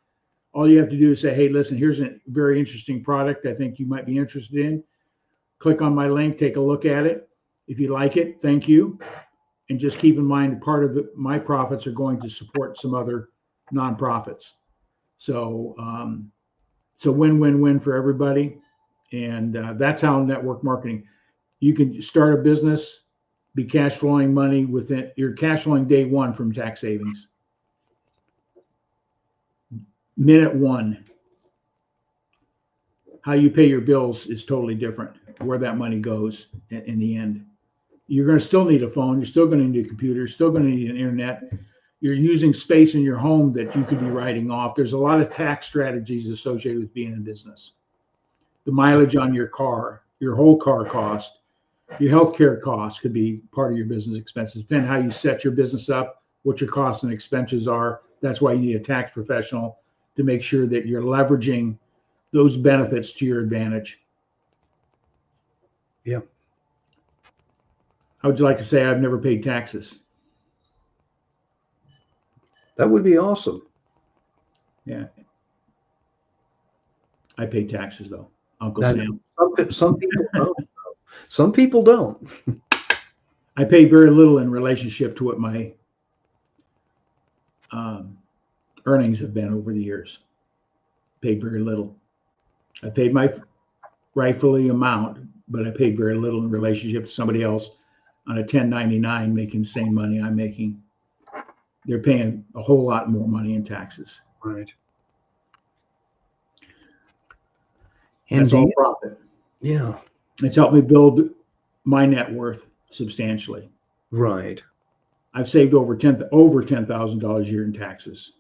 All you have to do is say, hey, listen, here's a very interesting product I think you might be interested in. Click on my link, take a look at it. If you like it, thank you. And just keep in mind, part of my profits are going to support some other nonprofits. So, so win-win-win for everybody. And that's how network marketing, you can start a business, be cash flowing money within, you're cash flowing day one from tax savings. Minute one, how you pay your bills is totally different, where that money goes in the end. You're going to still need a phone. You're still going to need a computer. You're still going to need an internet. You're using space in your home that you could be writing off. There's a lot of tax strategies associated with being in business. The mileage on your car, your whole car cost, your healthcare costs could be part of your business expenses. Depending on how you set your business up, what your costs and expenses are. That's why you need a tax professional to make sure that you're leveraging those benefits to your advantage. Yeah. How would you like to say I've never paid taxes? That would be awesome. Yeah. I pay taxes though, Uncle Sam. Some people don't. Some people don't. I pay very little in relationship to what my earnings have been over the years. Paid very little. I paid my rightfully amount, but I paid very little in relationship to somebody else on a 1099 making the same money I'm making. They're paying a whole lot more money in taxes. Right. And that's all profit. Yeah. It's helped me build my net worth substantially. Right. I've saved over $10,000 a year in taxes.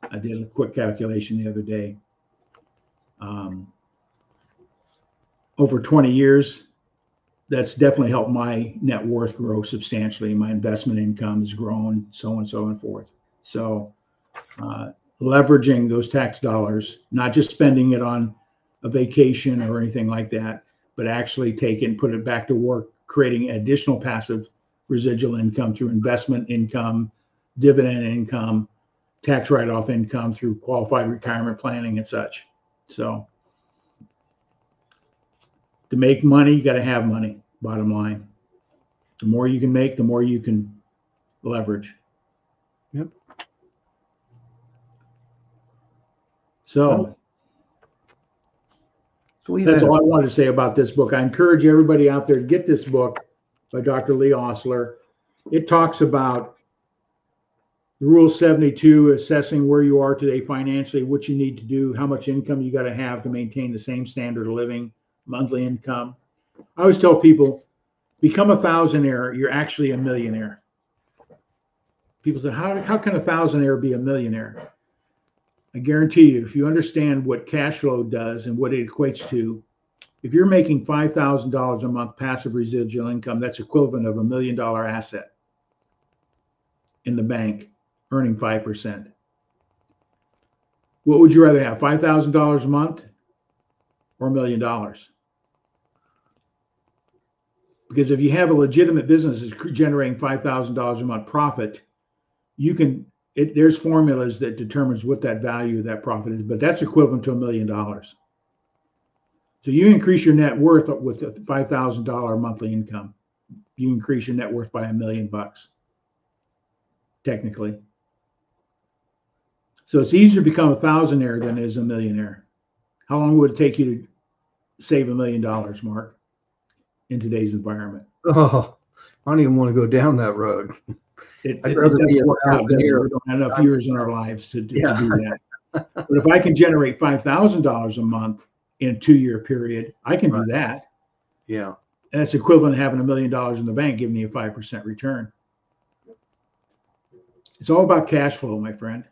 I did a quick calculation the other day. Over 20 years, that's definitely helped my net worth grow substantially. My investment income has grown, so on and so forth. So leveraging those tax dollars, not just spending it on a vacation or anything like that, but actually take it and put it back to work, creating additional passive residual income through investment income, dividend income, tax write-off income through qualified retirement planning and such. So to make money, you got to have money, bottom line. The more you can make, the more you can leverage. Yep. So that's all I wanted to say about this book. I encourage everybody out there to get this book by Dr. Lee Ostler. It talks about the Rule 72, assessing where you are today financially, what you need to do, how much income you got to have to maintain the same standard of living, monthly income. I always tell people, become a thousandaire, you're actually a millionaire. People say, how can a thousandaire be a millionaire? I guarantee you, if you understand what cash flow does and what it equates to, if you're making $5,000 a month passive residual income, that's equivalent of $1 million asset in the bank, earning 5%. What would you rather have, $5,000 a month or $1 million? Because if you have a legitimate business that's generating $5,000 a month profit, you can, there's formulas that determines what that value of that profit is, but that's equivalent to $1 million. So you increase your net worth with a $5,000 monthly income. You increase your net worth by $1 million, technically. So it's easier to become a thousandaire than it is a millionaire. How long would it take you to save $1 million, Mark, in today's environment? Oh, I don't even want to go down that road. It doesn't work out. We don't have enough years in our lives to do that. But if I can generate $5,000 a month in a 2-year period, I can do that. Yeah. And that's equivalent to having $1 million in the bank, giving me a 5% return. It's all about cash flow, my friend.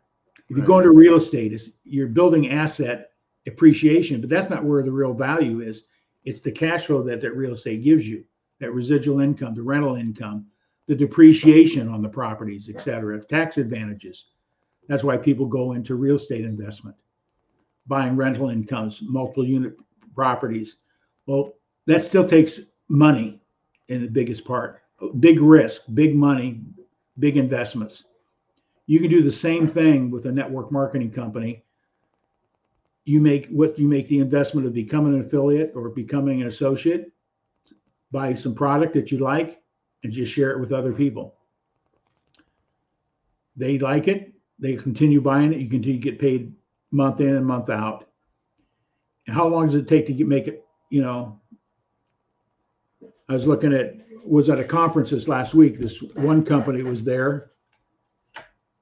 If you go into real estate, you're building asset appreciation, but that's not where the real value is. It's the cash flow that real estate gives you, that residual income, the rental income, the depreciation on the properties, et cetera, tax advantages. That's why people go into real estate investment, buying rental incomes, multiple unit properties. Well, that still takes money in the biggest part. Big risk, big money, big investments. You can do the same thing with a network marketing company. You make the investment of becoming an affiliate or becoming an associate, buy some product that you like, and just share it with other people. They like it, they continue buying it, you continue to get paid month in and month out. And how long does it take to make it, I was was at a conference this last week. This one company was there,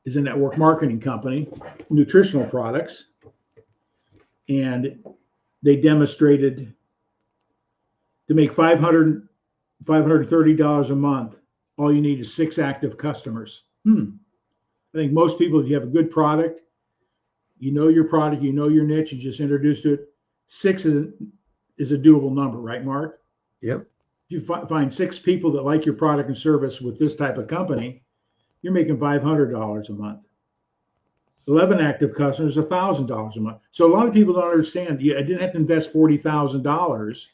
is a network marketing company, nutritional products. And they demonstrated to make $530 a month, all you need is 6 active customers. I think most people, if you have a good product, you know your product, you know your niche, you just introduced it. 6 is a doable number, right, Mark? Yep. If you find 6 people that like your product and service with this type of company, you're making $500 a month. 11 active customers, $1,000 a month. So a lot of people don't understand. I didn't have to invest $40,000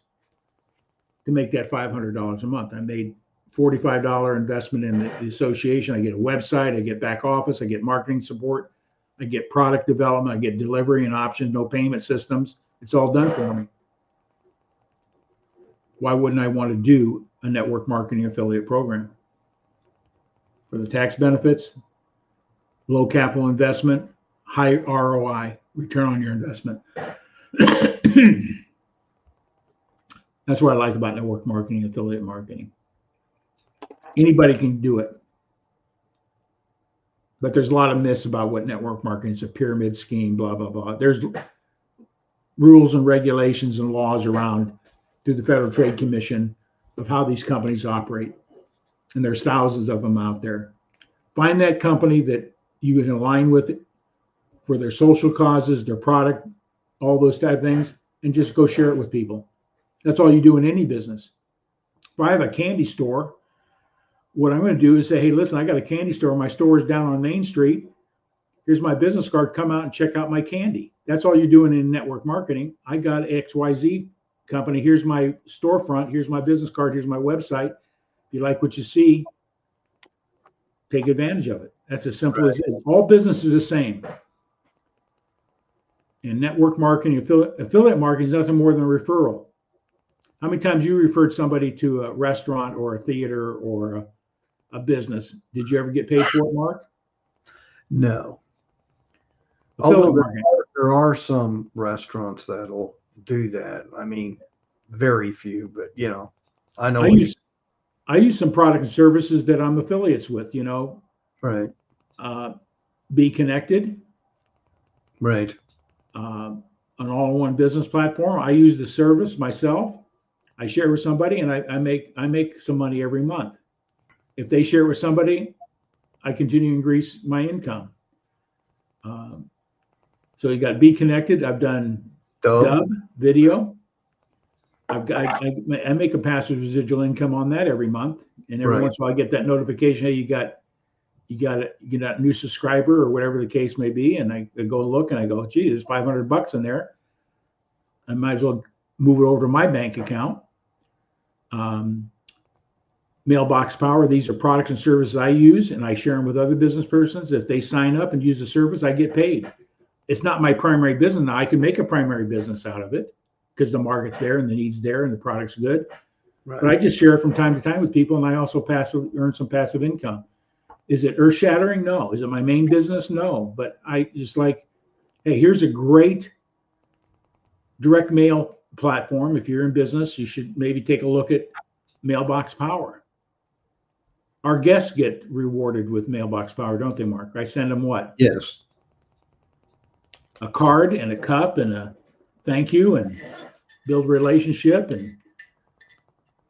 to make that $500 a month. I made $45 investment in the association. I get a website, I get back office, I get marketing support, I get product development, I get delivery and options, no payment systems. It's all done for me. Why wouldn't I want to do a network marketing affiliate program? For the tax benefits, low capital investment, high ROI, return on your investment. That's what I like about network marketing, affiliate marketing. Anybody can do it. But there's a lot of myths about what network marketing is, a pyramid scheme, blah, blah, blah. There's rules and regulations and laws around through the Federal Trade Commission of how these companies operate. And there's thousands of them out there. Find that company that you can align with for their social causes, their product, all those type of things, and just go share it with people. That's all you do in any business. If I have a candy store, what I'm going to do is say, hey, listen, I got a candy store. My store is down on Main Street. Here's my business card. Come out and check out my candy. That's all you're doing in network marketing. I got XYZ company. Here's my storefront. Here's my business card. Here's my website. If you like what you see, take advantage of it. That's as simple as it is. All businesses are the same. And network marketing, affiliate marketing is nothing more than a referral. How many times you referred somebody to a restaurant or a theater or a business? Did you ever get paid for it, Mark? No. Although there are some restaurants that'll do that. I mean, very few, but you know, I know. I use some product and services that I'm affiliates with. You know, right? Be Connected, right? An all-in-one business platform. I use the service myself. I share with somebody, and I make some money every month. If they share it with somebody, I continue to increase my income. So you got Be Connected. I've done Dub video. I make a passive residual income on that every month, and every once in a while I get that notification. Hey, you got a new subscriber or whatever the case may be, and I go look and I go, gee, there's $500 in there. I might as well move it over to my bank account. Mailbox Power. These are products and services I use, and I share them with other business persons. If they sign up and use the service, I get paid. It's not my primary business. Now I can make a primary business out of it because the market's there and the need's there and the product's good. Right. But I just share it from time to time with people, and I also earn some passive income. Is it earth shattering? No. Is it my main business? No. But I just like, hey, here's a great direct mail platform. If you're in business, you should maybe take a look at Mailbox Power. Our guests get rewarded with Mailbox Power, don't they, Mark? I send them what? Yes. A card and a cup and a thank you, and build a relationship. And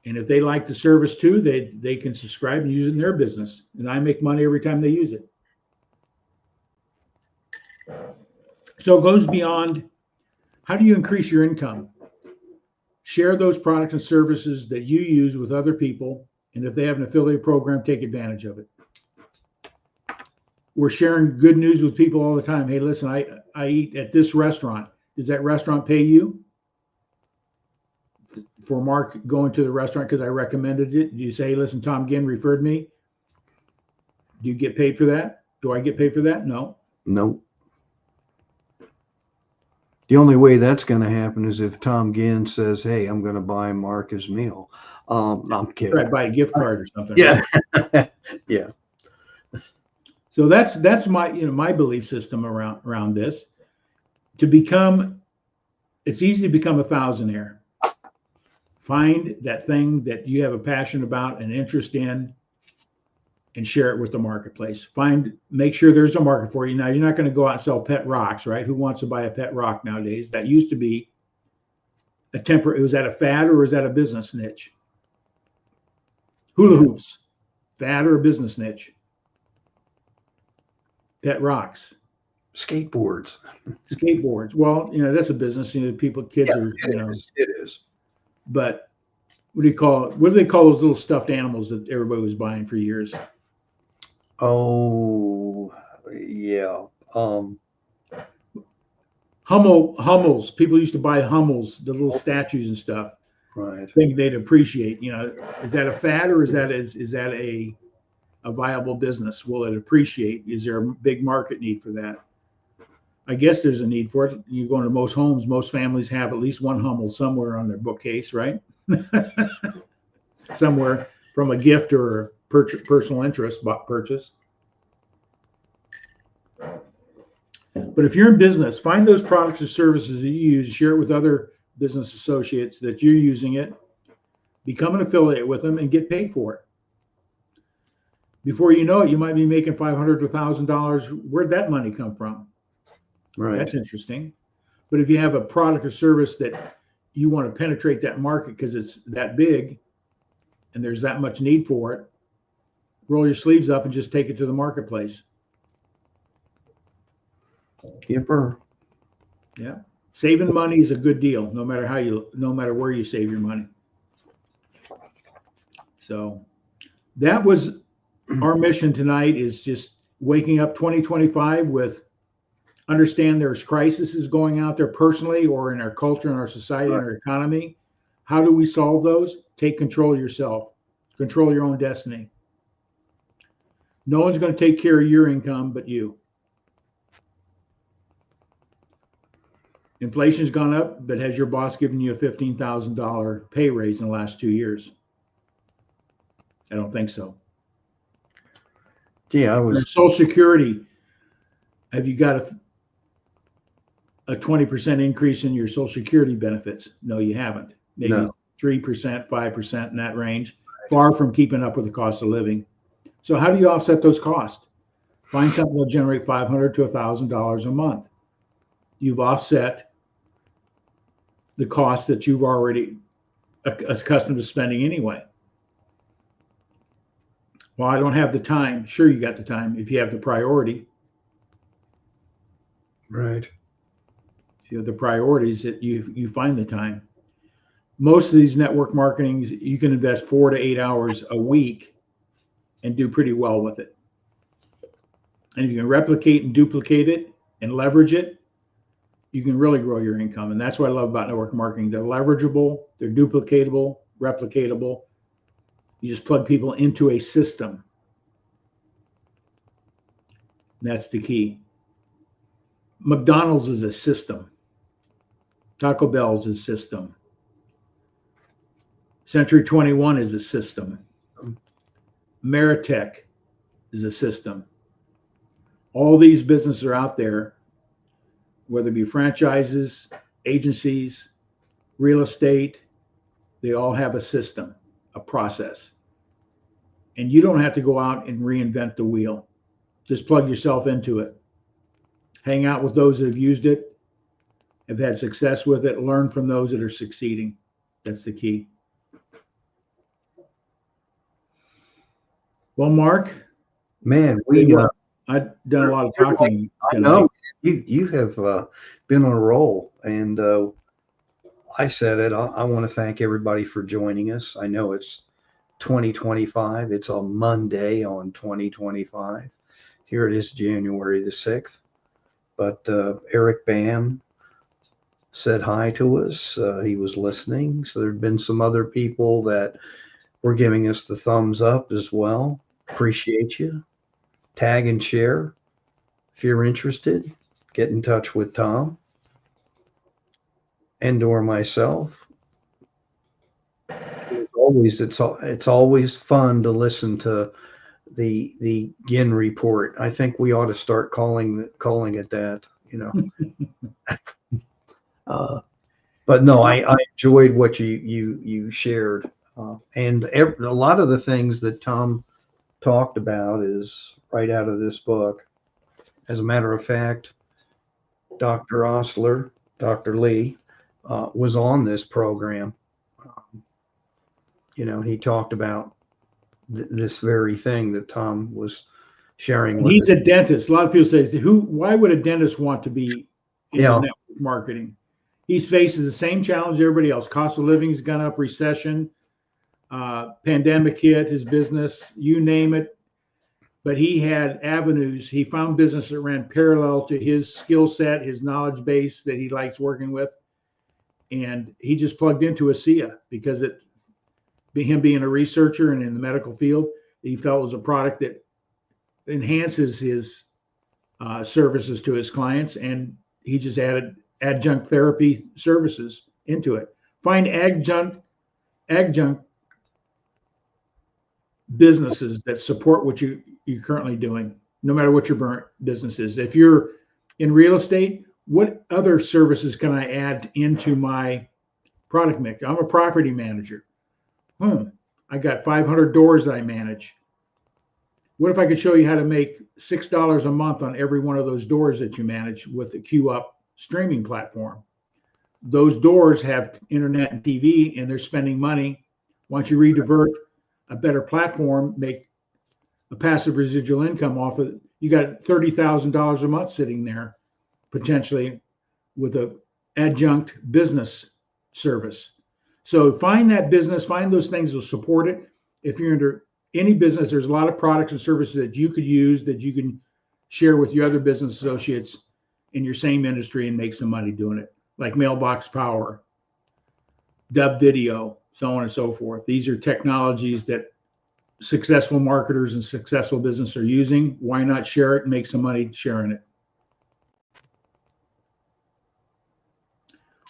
if they like the service too, they can subscribe and use it in their business. And I make money every time they use it. So it goes beyond how do you increase your income? Share those products and services that you use with other people. And if they have an affiliate program, take advantage of it. We're sharing good news with people all the time. Hey, listen, I eat at this restaurant. Does that restaurant pay you for Mark going to the restaurant because I recommended it? Do you say, hey, listen, Tom Ginn referred me? Do you get paid for that? Do I get paid for that? No. Nope. The only way that's going to happen is if Tom Ginn says, hey, I'm going to buy Mark his meal. No, I'm kidding. Right, buy a gift card or something. Yeah. Right? Yeah. So that's my my belief system around this. It's easy to become a thousandaire. Find that thing that you have a passion about, an interest in, and share it with the marketplace. Make sure there's a market for you. Now, you're not going to go out and sell pet rocks, right? Who wants to buy a pet rock nowadays? That used to be was that a fad or was that a business niche? Hula hoops, fad or a business niche? Pet rocks. Skateboards. Well, that's a business. Kids are, It is. But what do they call those little stuffed animals that everybody was buying for years? Oh, yeah. Hummels. People used to buy Hummels, the little statues and stuff. Right. Think they'd appreciate. Is that a fad or is that a viable business? Will it appreciate? Is there a big market need for that? I guess there's a need for it. You go into most homes, most families have at least one Hummel somewhere on their bookcase, right? Somewhere from a gift or a personal interest purchase. But if you're in business, find those products or services that you use, share it with other business associates that you're using it, become an affiliate with them, and get paid for it. Before you know it, you might be making $500 to $1,000. Where'd that money come from? Right. That's interesting. But if you have a product or service that you want to penetrate that market because it's that big and there's that much need for it, roll your sleeves up and just take it to the marketplace. Yipper. Yeah. Saving money is a good deal, no matter where you save your money. So that was our mission tonight, is just waking up 2025 with understand there's crises going out there personally or in our culture, in our society, in our economy. How do we solve those? Take control of yourself. Control your own destiny. No one's going to take care of your income but you. Inflation's gone up, but has your boss given you a $15,000 pay raise in the last 2 years? I don't think so. Yeah, I was. Social Security, have you got a 20% increase in your Social Security benefits? No, you haven't. Maybe 3%, 5% in that range, far from keeping up with the cost of living. So how do you offset those costs? Find something that'll generate $500 to $1,000 a month. You've offset the cost that you've already accustomed to spending anyway. Well, I don't have the time. Sure, you got the time if you have the priority. Right. If you have the priorities, that you find the time. Most of these network marketing, you can invest 4 to 8 hours a week and do pretty well with it. And if you can replicate and duplicate it and leverage it, you can really grow your income. And that's what I love about network marketing. They're leverageable, they're duplicatable, replicatable. You just plug people into a system. That's the key. McDonald's is a system. Taco Bell's a system. Century 21 is a system. Meritech is a system. All these businesses are out there, whether it be franchises, agencies, real estate, they all have a system, a process. And you don't have to go out and reinvent the wheel. Just plug yourself into it. Hang out with those that have used it, have had success with it, learn from those that are succeeding. That's the key. Well, Mark, man, I've done a lot of talking tonight. I know you have been on a roll, and I said it. I want to thank everybody for joining us. I know it's 2025. It's a Monday on 2025. Here it is, January the 6th. But Eric Bam said hi to us. He was listening. So there have been some other people that were giving us the thumbs up as well. Appreciate you. Tag and share. If you're interested, get in touch with Tom and or myself. It's always fun to listen to the Ginn report. I think we ought to start calling it that, you know. But no, I enjoyed what you shared, and a lot of the things that Tom talked about is right out of this book. As a matter of fact, Dr. Ostler, Dr. Lee, was on this program. You know, he talked about this very thing that Tom was sharing. He's a dentist. A lot of people say, why would a dentist want to be in network marketing? He faces the same challenge everybody else. Cost of living's gone up, recession, pandemic hit his business, you name it. But he had avenues. He found business that ran parallel to his skill set, his knowledge base that he likes working with. And he just plugged into ASEA because him being a researcher and in the medical field, he felt was a product that enhances his services to his clients. And he just added adjunct therapy services into it. Find adjunct businesses that support what you're currently doing, no matter what your business is. If you're in real estate, what other services can I add into my product mix? I'm a property manager. I got 500 doors that I manage. What if I could show you how to make $6 a month on every one of those doors that you manage with the QUp streaming platform? Those doors have internet and TV, and they're spending money. Once you redivert a better platform, make a passive residual income off of, you got $30,000 a month sitting there potentially with a adjunct business service. So find that business, find those things that will support it. If you're under any business, there's a lot of products and services that you could use that you can share with your other business associates in your same industry and make some money doing it, like Mailbox Power, Dub Video, so on and so forth. These are technologies that successful marketers and successful business are using. Why not share it and make some money sharing it?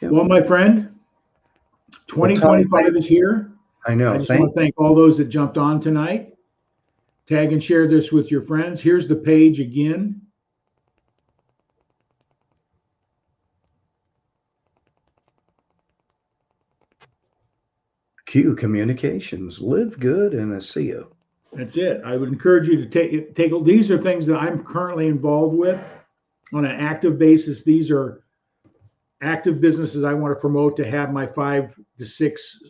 Yep. Well, my friend, 2025 is here. I know. I just want to thank all those that jumped on tonight. Tag and share this with your friends. Here's the page again. Q Communications. Live good and I see you. That's it. I would encourage you to take. These are things that I'm currently involved with on an active basis. These are active businesses I want to promote to have my 5 to 6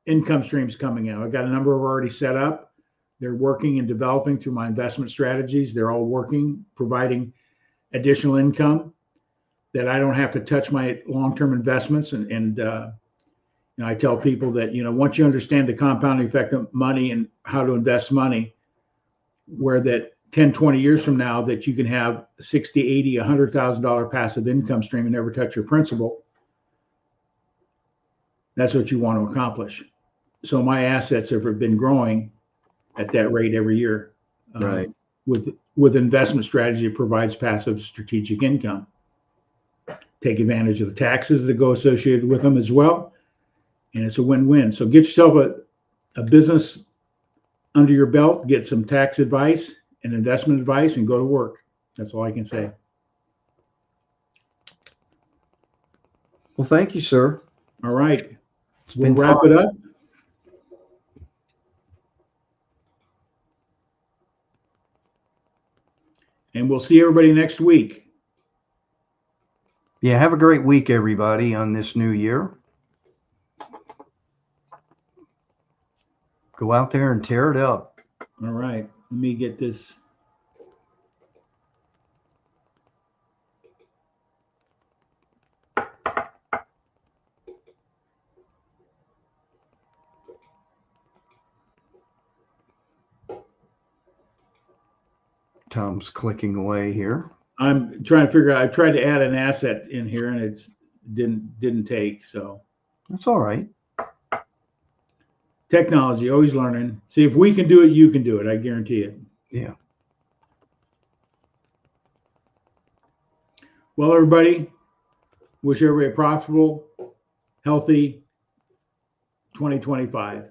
income streams coming out. I've got a number of already set up. They're working and developing through my investment strategies. They're all working, providing additional income that I don't have to touch my long-term investments. And I tell people that, once you understand the compounding effect of money and how to invest money, where that 10, 20 years from now that you can have $60, $80, $100,000 passive income stream and never touch your principal, that's what you want to accomplish. So my assets have been growing at that rate every year. Right. With investment strategy, it provides passive strategic income. Take advantage of the taxes that go associated with them as well. And it's a win-win. So get yourself a business under your belt, get some tax advice and investment advice, and go to work. That's all I can say. Well, thank you, sir. All right. We'll wrap it up. And we'll see everybody next week. Yeah, have a great week, everybody, on this new year. Go out there and tear it up. All right. Let me get this. Tom's clicking away here. I'm trying to figure out. I tried to add an asset in here and it didn't take. So that's all right. Technology, always learning. See, if we can do it, you can do it. I guarantee it. Yeah. Well, everybody, wish everybody a profitable, healthy 2025.